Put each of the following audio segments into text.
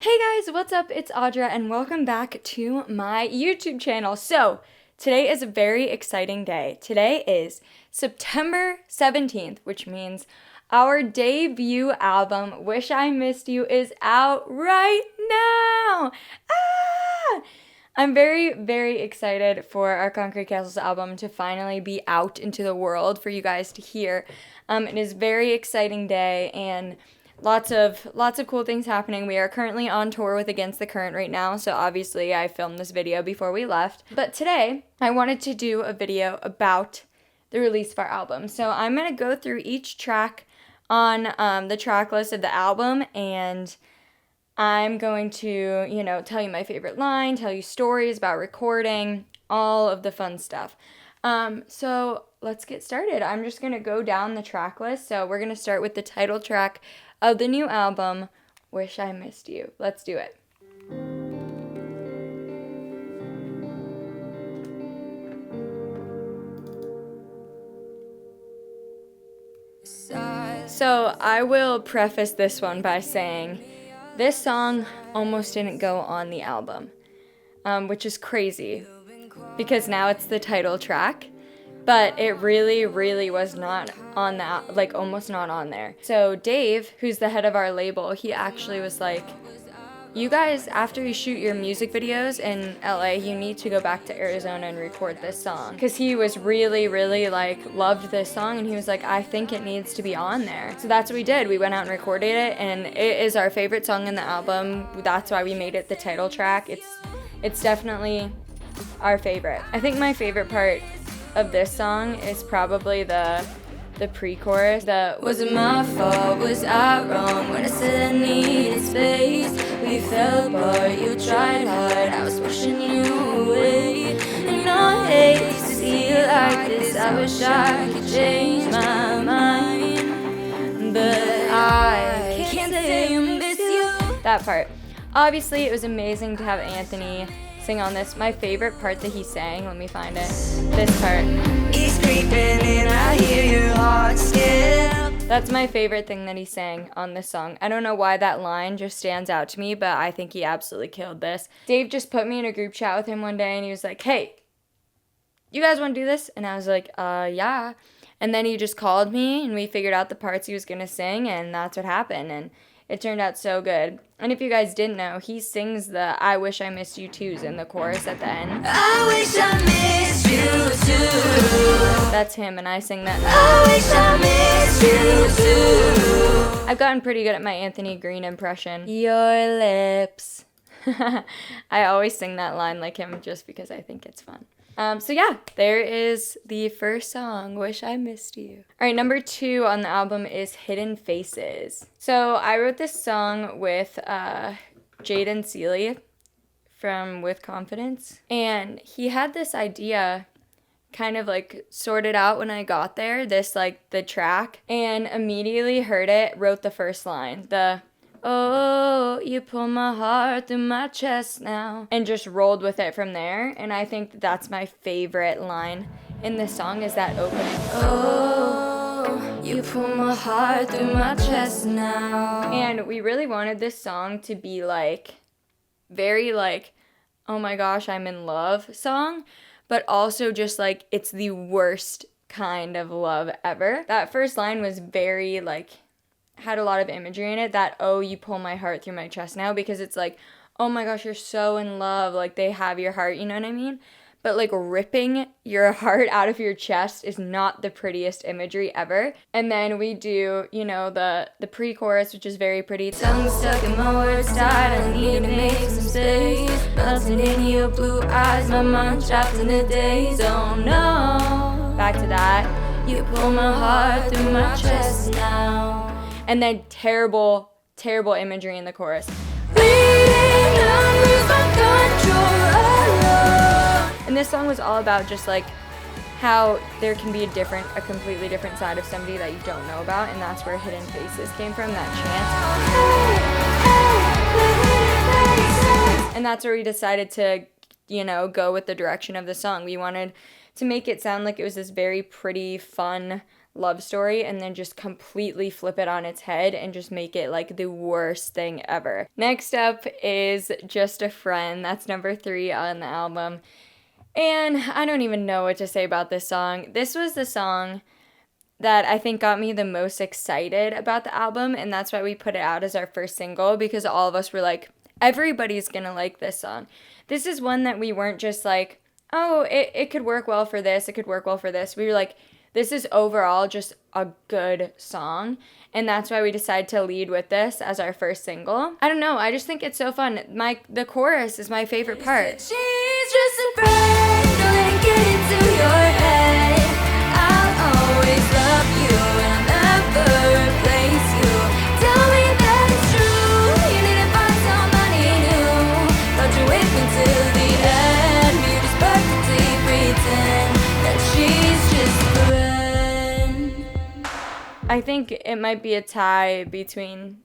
Hey guys, what's up? It's Audra and welcome back to my YouTube channel. So, today is a very exciting day. Today is September 17th, which means our debut album, Wish I Missed You, is out right now. I'm very, very excited for our Concrete Castles album to finally be out into the world for you guys to hear. It is a very exciting day and lots of cool things happening. We are currently on tour with Against the Current right now, so obviously I filmed this video before we left. But today, I wanted to do a video about the release of our album. So I'm going to go through each track on the track list of the album, and I'm going to, tell you my favorite line, tell you stories about recording, all of the fun stuff. So let's get started. I'm just going to go down the track list. So we're going to start with the title track of the new album, Wish I Missed You. Let's do it. So I will preface this one by saying this song almost didn't go on the album, which is crazy because now it's the title track. But it really was not on that, like almost not on there. So Dave, who's the head of our label, he actually was like, you guys, after you shoot your music videos in LA, you need to go back to Arizona and record this song. Because he was really loved this song, and he was like, I think it needs to be on there. So that's what we did. We went out and recorded it, and it is our favorite song in the album. That's why we made it the title track. It's definitely our favorite. I think my favorite part of this song is probably the pre-chorus. Was it my fault? Was I wrong when I said I needed space? We fell apart, you tried hard, I was pushing you away. And I hate to see you like this. I wish I could change my mind, but I can't say I miss you. That part. Obviously, it was amazing to have Anthony sing on this. My favorite part that he sang, let me find it, this part. He's creeping and I hear your heart skip. That's my favorite thing that he sang on this song. I don't know why that line just stands out to me, but I think he absolutely killed this. Dave just put me in a group chat with him one day and he was like, hey, you guys want to do this? And I was like, yeah. And then he just called me and we figured out the parts he was going to sing, and that's what happened. And it turned out so good. And if you guys didn't know, he sings the I Wish I Missed You Too's in the chorus at the end. I wish I missed you too. That's him, and I sing that. I wish I missed you too. I've gotten pretty good at my Anthony Green impression. Your lips. I always sing that line like him just because I think it's fun. So yeah, there is the first song, Wish I Missed You. All right, number 2 on the album is Hidden Faces. So I wrote this song with Jaden Seeley from With Confidence. And he had this idea kind of like sorted out when I got there, the track. And immediately heard it, wrote the first line, oh, you pull my heart through my chest now. And just rolled with it from there. And I think that's my favorite line in this song, is that opening. Oh, you pull my heart through my chest now. And we really wanted this song to be very oh my gosh, I'm in love song. But also just it's the worst kind of love ever. That first line was very had a lot of imagery in it, that, oh, you pull my heart through my chest now, because it's oh my gosh, you're so in love, they have your heart, you know what I mean? But ripping your heart out of your chest is not the prettiest imagery ever. And then we do, the pre-chorus, which is very pretty. Tongue stuck in my words, tired, I need to make some space. Melting in your blue eyes, my mind trapped in the days, oh no. Back to that. You pull my heart through my chest now. And then terrible imagery in the chorus. And this song was all about just how there can be a completely different side of somebody that you don't know about, and that's where Hidden Faces came from, that chant. And that's where we decided to, go with the direction of the song. We wanted to make it sound like it was this very pretty, fun, love story and then just completely flip it on its head and just make it like the worst thing ever. Next up is Just a Friend. That's number 3 on the album. And I don't even know what to say about this song. This was the song that I think got me the most excited about the album, and that's why we put it out as our first single, because all of us were like, everybody's gonna like this song. This is one that we weren't just like, oh, it could work well for this, it could work well for this. We were like, this is overall just a good song, and that's why we decided to lead with this as our first single. I don't know, I just think it's so fun. The chorus is my favorite part. She's just a friend, don't let it get into your head. I'll always love you and I'll never replace you. Tell me that it's true, you need to find somebody new. Don't you wait until the end, you just perfectly pretend that she's just a friend. I think it might be a tie between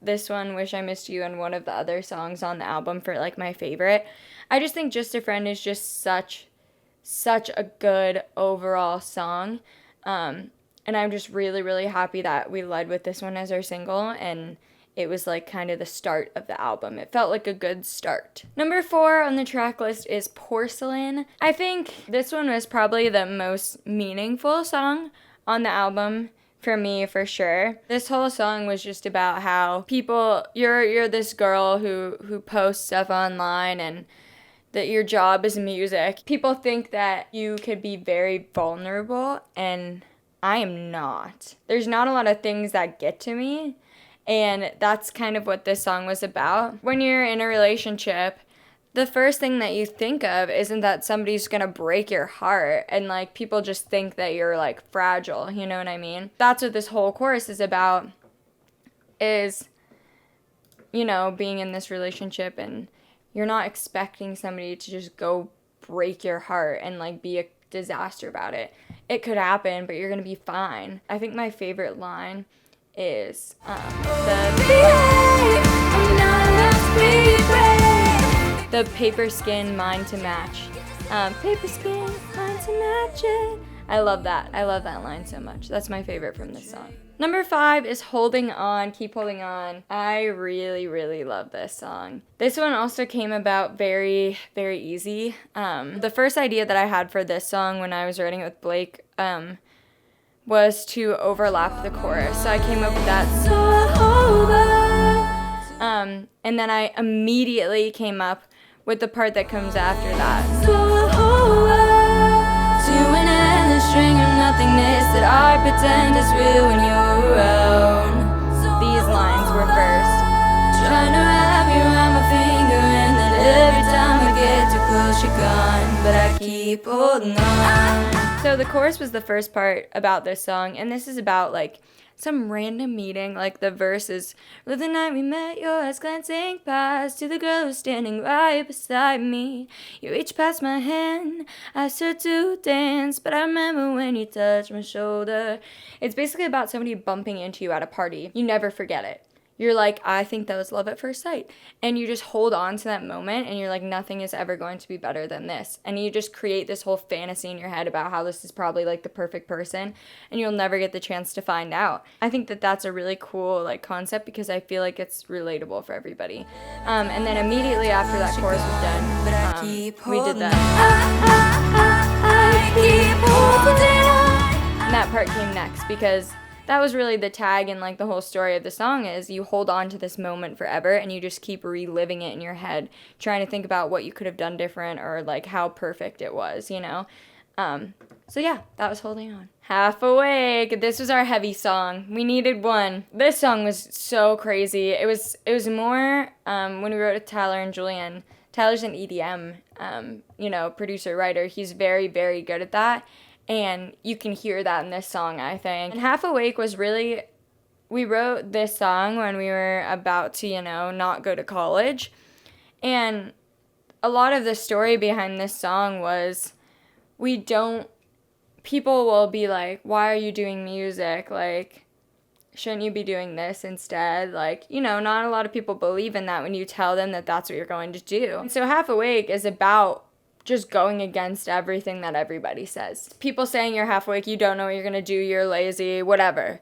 this one, Wish I Missed You, and one of the other songs on the album for like my favorite. I just think Just a Friend is just such a good overall song. And I'm just really, really happy that we led with this one as our single, and it was like kind of the start of the album. It felt like a good start. Number 4 on the track list is Porcelain. I think this one was probably the most meaningful song on the album for me, for sure. This whole song was just about how people, you're this girl who posts stuff online and that your job is music. People think that you could be very vulnerable, and I am not. There's not a lot of things that get to me, and that's kind of what this song was about. When you're in a relationship, the first thing that you think of isn't that somebody's gonna break your heart, and like people just think that you're like fragile, you know what I mean? That's what this whole chorus is about, is, you know, being in this relationship and you're not expecting somebody to just go break your heart and like be a disaster about it. It could happen, but you're gonna be fine. I think my favorite line is the paper skin mind to match. Paper skin mind to match it. I love that. I love that line so much. That's my favorite from this song. Number 5 is Holding On, Keep Holding On. I really, really love this song. This one also came about very, very easy. The first idea that I had for this song when I was writing it with Blake was to overlap the chorus. So I came up with that. And then I immediately came up with the part that comes after that. To an endless string of nothingness that I pretend is real when you're around. These lines were first. Trying to wrap you around my finger, and then every time I get too close you're gone, but I keep holding on. So the chorus was the first part about this song, and this is about like some random meeting. Like the verse is, "Well, the night we met, your eyes glancing past to the girl who's standing right beside me. You reached past my hand, I started to dance, but I remember when you touched my shoulder." It's basically about somebody bumping into you at a party. You never forget it. You're like, I think that was love at first sight. And you just hold on to that moment, and you're like, nothing is ever going to be better than this. And you just create this whole fantasy in your head about how this is probably like the perfect person, and you'll never get the chance to find out. I think that that's a really cool like concept, because I feel like it's relatable for everybody. And then immediately after that chorus was done, we did that. I keep holding on. And that part came next, because that was really the tag and like the whole story of the song is you hold on to this moment forever, and you just keep reliving it in your head, trying to think about what you could have done different or like how perfect it was, you know? So yeah, that was Holding On. Half Awake. This was our heavy song. We needed one. This song was so crazy. It was more when we wrote with Tyler and Julian. Tyler's an EDM, producer, writer. He's very, very good at that. And you can hear that in this song, I think. And Half Awake was really, we wrote this song when we were about to, not go to college. And a lot of the story behind this song was people will be like, why are you doing music? Like, shouldn't you be doing this instead? Like, not a lot of people believe in that when you tell them that that's what you're going to do. And so Half Awake is about just going against everything that everybody says. People saying you're half awake, you don't know what you're gonna do, you're lazy, whatever.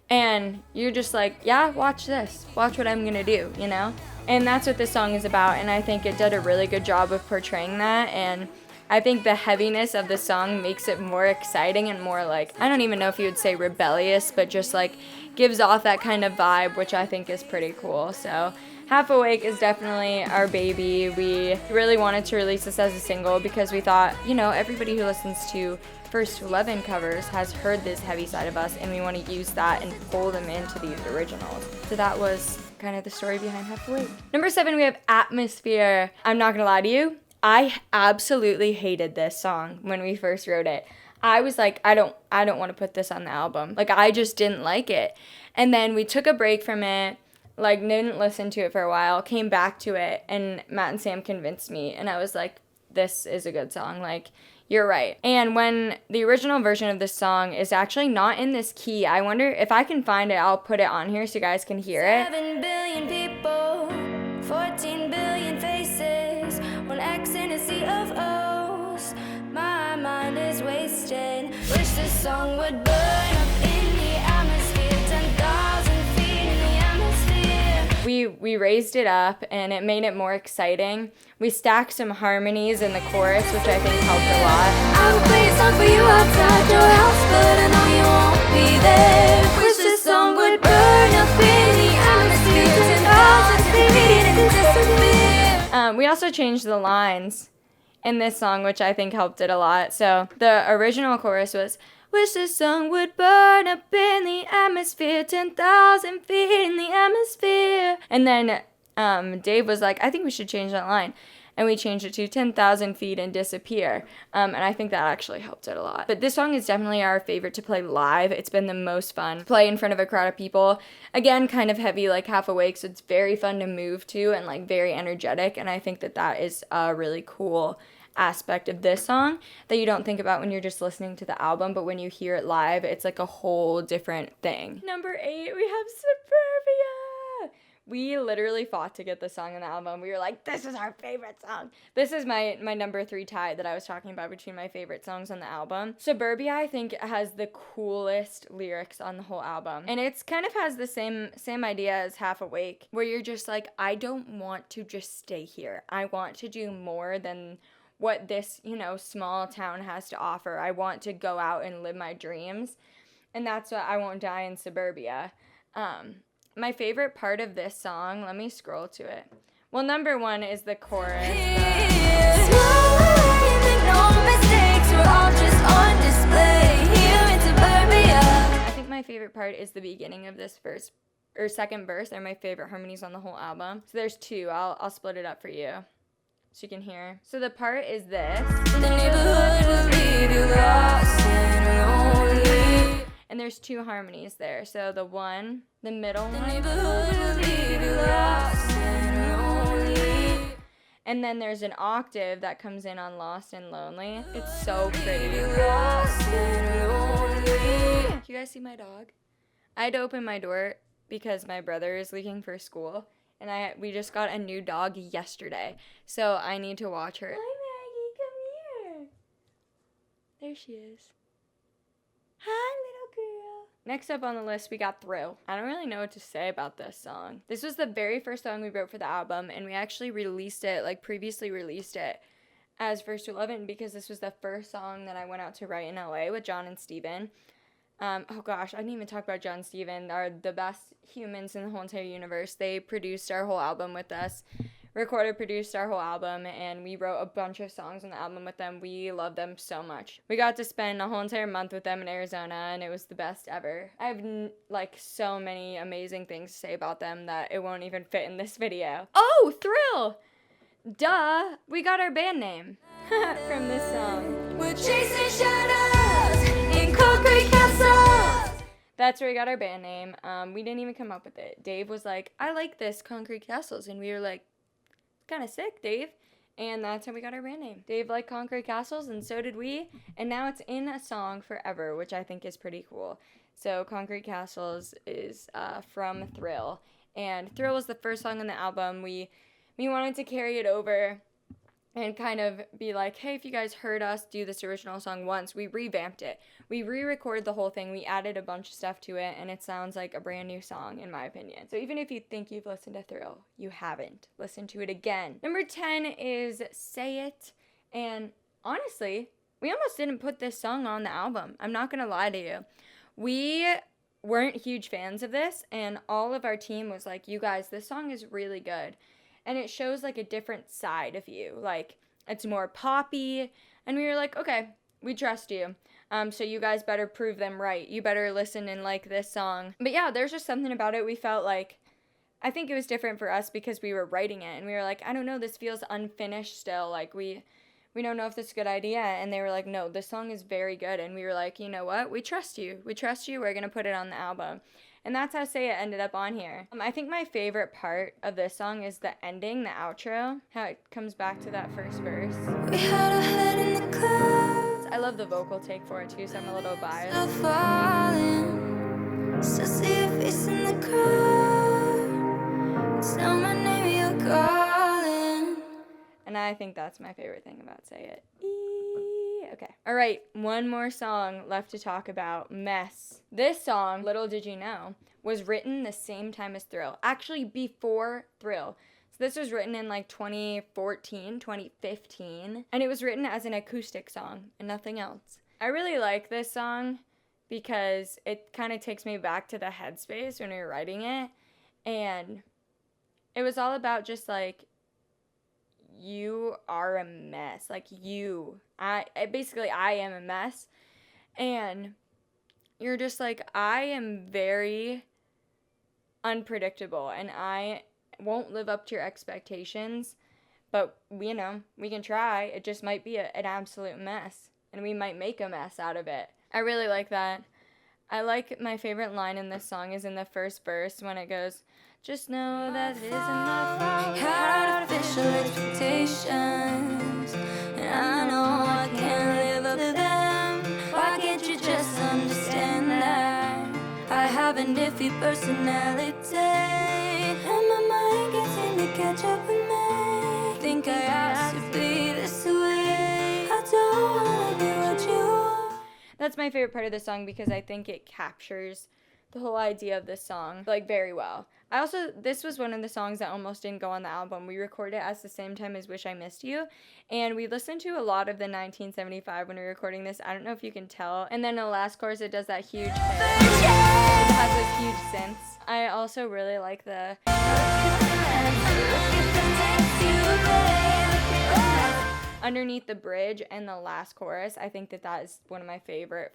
And you're just like, yeah, watch this. Watch what I'm gonna do, you know? And that's what this song is about, and I think it did a really good job of portraying that, and I think the heaviness of the song makes it more exciting and more like, I don't even know if you would say rebellious, but just like gives off that kind of vibe, which I think is pretty cool. So Half Awake is definitely our baby. We really wanted to release this as a single because we thought, you know, everybody who listens to First to 11 covers has heard this heavy side of us, and we want to use that and pull them into these originals. So that was kind of the story behind Half Awake. Number 7, we have Atmosphere. I'm not gonna lie to you, I absolutely hated this song when we first wrote it. I was like, I don't want to put this on the album. Like, I just didn't like it. And then we took a break from it, like, didn't listen to it for a while, came back to it, and Matt and Sam convinced me, and I was like, this is a good song. Like, you're right. And when the original version of this song is actually not in this key, I wonder if I can find it, I'll put it on here so you guys can hear it. 7 billion people, 14 billion faces, one X in a sea of O's. My mind is wasted. Wish this song would burn up in the atmosphere, 10,000 feet in the atmosphere. We raised it up and it made it more exciting. We stacked some harmonies in the chorus, which I think helped a lot. I will play a song for you outside your house, but I know you won't be there. Wish this song would burn up in the atmosphere, 10,000 feet and disappear. We also changed the lines in this song, which I think helped it a lot. So the original chorus was, wish this song would burn up in the atmosphere, 10,000 feet in the atmosphere. And then Dave was like, I think we should change that line. And we changed it to 10,000 feet and disappear. And I think that actually helped it a lot. But this song is definitely our favorite to play live. It's been the most fun to play in front of a crowd of people. Again, kind of heavy, like Half Awake, so it's very fun to move to and like very energetic. And I think that that is a really cool aspect of this song that you don't think about when you're just listening to the album, but when you hear it live, it's like a whole different thing. Number 8, we have Suburbia. We literally fought to get this song on the album. We were like, this is our favorite song. This is my number 3 tie that I was talking about between my favorite songs on the album. Suburbia, I think, has the coolest lyrics on the whole album. And it's kind of has the same idea as Half Awake, where you're just like, I don't want to just stay here. I want to do more than what this, you know, small town has to offer. I want to go out and live my dreams. And that's what I Won't Die in Suburbia. My favorite part of this song, let me scroll to it. Well, number 1 is the chorus. I think my favorite part is the beginning of this verse, or second verse. They're my favorite harmonies on the whole album. So there's 2. I'll split it up for you so you can hear. So the part is this. The neighborhood will leave you lost and lonely. And there's 2 harmonies there. So the middle The one. neighborhood will leave you lost and lonely. And then there's an octave that comes in on Lost and Lonely. It's so pretty. Lost and lonely. You guys see my dog? I had to open my door because my brother is leaving for school. And we just got a new dog yesterday. So I need to watch her. Hi, Maggie, come here. There she is. Hi, little girl. Next up on the list, we got Thrill. I don't really know what to say about this song. This was the very first song we wrote for the album, and we actually previously released it as First to 11 because this was the first song that I went out to write in LA with John and Steven. Oh gosh, I didn't even talk about John and Steven. They're the best humans in the whole entire universe. They produced our whole album with us, produced our whole album, and we wrote a bunch of songs on the album with them. We love them so much. We got to spend a whole entire month with them in Arizona, and it was the best ever. I have so many amazing things to say about them that it won't even fit in this video. Oh, Thrill! Duh! We got our band name from this song. We're chasing shadows in concrete castles. That's where we got our band name. We didn't even come up with it. Dave was like, I like this, Concrete Castles. And we were like, kind of sick, Dave. And that's how we got our band name. Dave liked Concrete Castles, and so did we. And now it's in a song forever, which I think is pretty cool. So Concrete Castles is from Thrill. And Thrill was the first song on the album. We wanted to carry it over and kind of be like, hey, if you guys heard us do this original song once, we revamped it. We re-recorded the whole thing. We added a bunch of stuff to it, and it sounds like a brand new song, in my opinion. So even if you think you've listened to Thrill, you haven't. Listen to it again. Number 10 is Say It. And honestly, we almost didn't put this song on the album. I'm not going to lie to you. We weren't huge fans of this, and all of our team was like, you guys, this song is really good. And it shows like a different side of you. Like, it's more poppy. And we were like, okay, we trust you. So you guys better prove them right. You better listen and like this song. But yeah, there's just something about it. We felt like, I think it was different for us because we were writing it. And we were like, I don't know, this feels unfinished still. Like, we don't know if this is a good idea. And they were like, no, this song is very good. And we were like, you know what? We trust you. We trust you. We're going to put it on the album. And that's how Say It ended up on here. I think my favorite part of this song is the ending, the outro, how it comes back to that first verse. We had our head in the clouds. I love the vocal take for it too, so I'm a little biased. Still falling. Still see your face in the crowd. It's not my name you're calling. And I think that's my favorite thing about Say It. Okay. All right, one more song left to talk about, Mess. This song, little did you know, was written the same time as Thrill. Actually, before Thrill. So this was written in like 2014, 2015. And it was written as an acoustic song and nothing else. I really like this song because it kind of takes me back to the headspace when we were writing it. And it was all about just like, you are a mess. Like I am a mess. And you're just like, I am very unpredictable and I won't live up to your expectations. But, you know, we can try. It just might be an absolute mess. And we might make a mess out of it. I really like that. I like my favorite line in this song is in the first verse when it goes, just know that it isn't my fault. Had artificial expectations, and I know I can't live up to them. Why can't you just understand that I have an iffy personality, and my mind gets in to catch up with me. Think I have to be this way. I don't wanna be what you want. That's my favorite part of the song because I think it captures the whole idea of this song like very well. This was one of the songs that almost didn't go on the album. We recorded it at the same time as Wish I Missed You, and we listened to a lot of the 1975 when we were recording this. I don't know if you can tell. And then the last chorus, it does that huge thing. It has those huge synths. I also really like the underneath the bridge and the last chorus. I think that is one of my favorite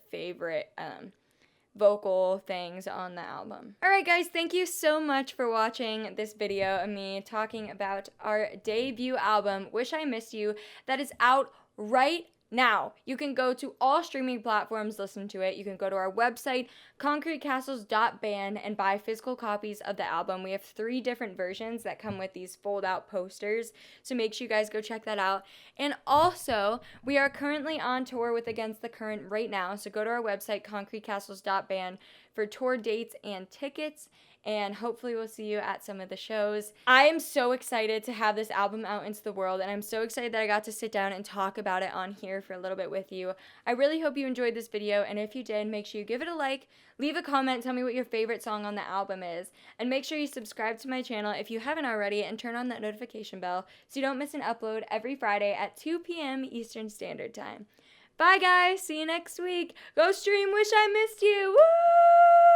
vocal things on the album. Alright guys, thank you so much for watching this video of me talking about our debut album, Wish I Missed You, that is out right now. You can go to all streaming platforms, listen to it. You can go to our website, concretecastles.band, and buy physical copies of the album. We have 3 different versions that come with these fold-out posters, so make sure you guys go check that out. And also, we are currently on tour with Against the Current right now, so go to our website, concretecastles.band, for tour dates and tickets, and hopefully we'll see you at some of the shows. I am so excited to have this album out into the world, and I'm so excited that I got to sit down and talk about it on here for a little bit with you. I really hope you enjoyed this video, and if you did, make sure you give it a like, leave a comment, tell me what your favorite song on the album is, and make sure you subscribe to my channel if you haven't already, and turn on that notification bell so you don't miss an upload every Friday at 2 p.m. Eastern Standard Time. Bye guys, see you next week. Go stream Wish I Missed You. Woo!